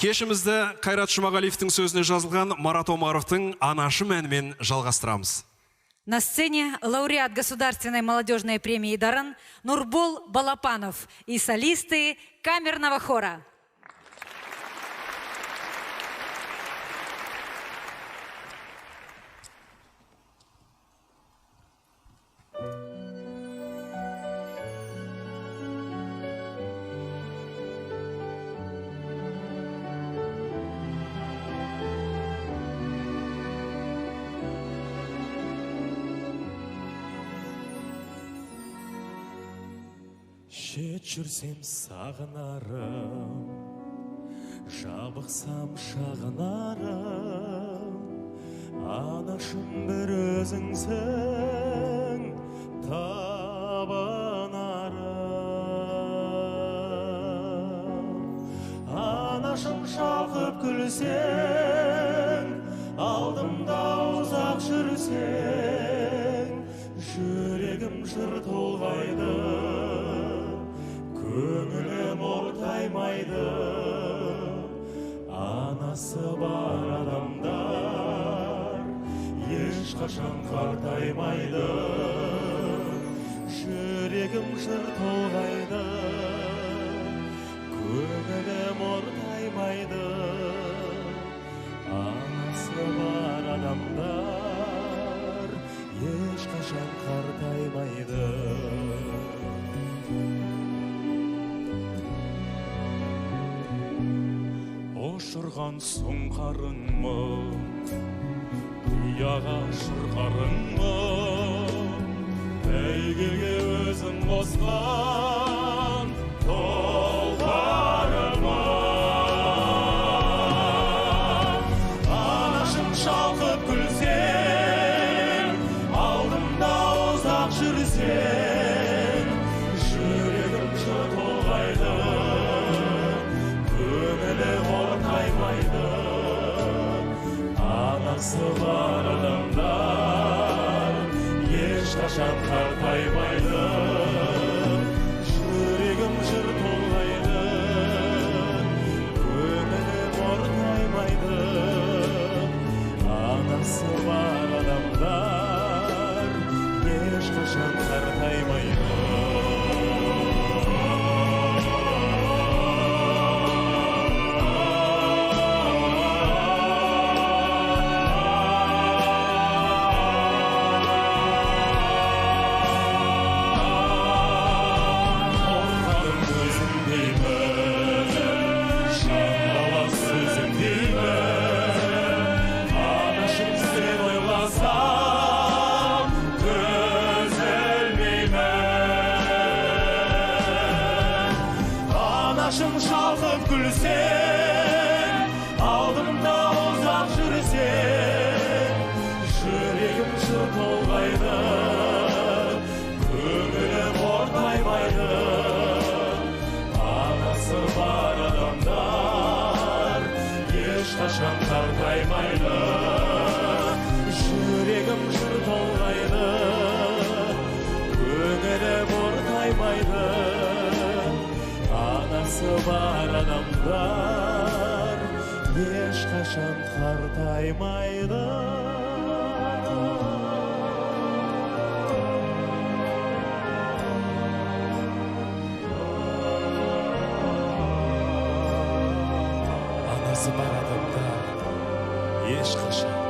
Кешімізді Қайрат Жұмағалиевтің сөзіне жазылған Марат Омаровтың «Анашы» әнімен жалғастырамыз. На сцене лауреат Государственной молодежной премии «Дарын» Нурбол Балапанов и солисты камерного хора. Шет жүрсем сағынарым, жабықсам шағынарым, анашым бір өзіңсің табанарым. Анашым шалқып күлсең, алдымда ұзақ жүрсең, жүрегім жыр толғайды. Көңілім ортаймайды, анасы бар адамдар ешқашан қартаймайды. Жүрегім жыр толғайды, көңілім ортаймайды, анасы бар адамдар ешқашан қартаймайды. Ошырған сұңқарыңмы, ұяға шырқарыңмы, бәйгеге өзің қосқан толғарыңмы. Анашым шалқып күлсең, алдымда ұзақ жүрсең, жүрегім жыр толғайды, көңілім ортаймайды. Анасы бар адамдар ешқашан қартаймайды. Жүрегім жыр толғайды, көңілім ортаймайды. Анасы бар адамдар ешқашан қартаймайды. Анашым шалқып күлсең, алдымда ұзақ жүрсең, жүрегім жыр толғайды, көңілім ортаймайды. Анасы бар адамдар ешқашан қартаймайды. Жүрегім жыр толғайды, көңілім ортаймайды. Анасы бар адамдар ешқашан қартаймайды. Анасы бар адамдар ешқашан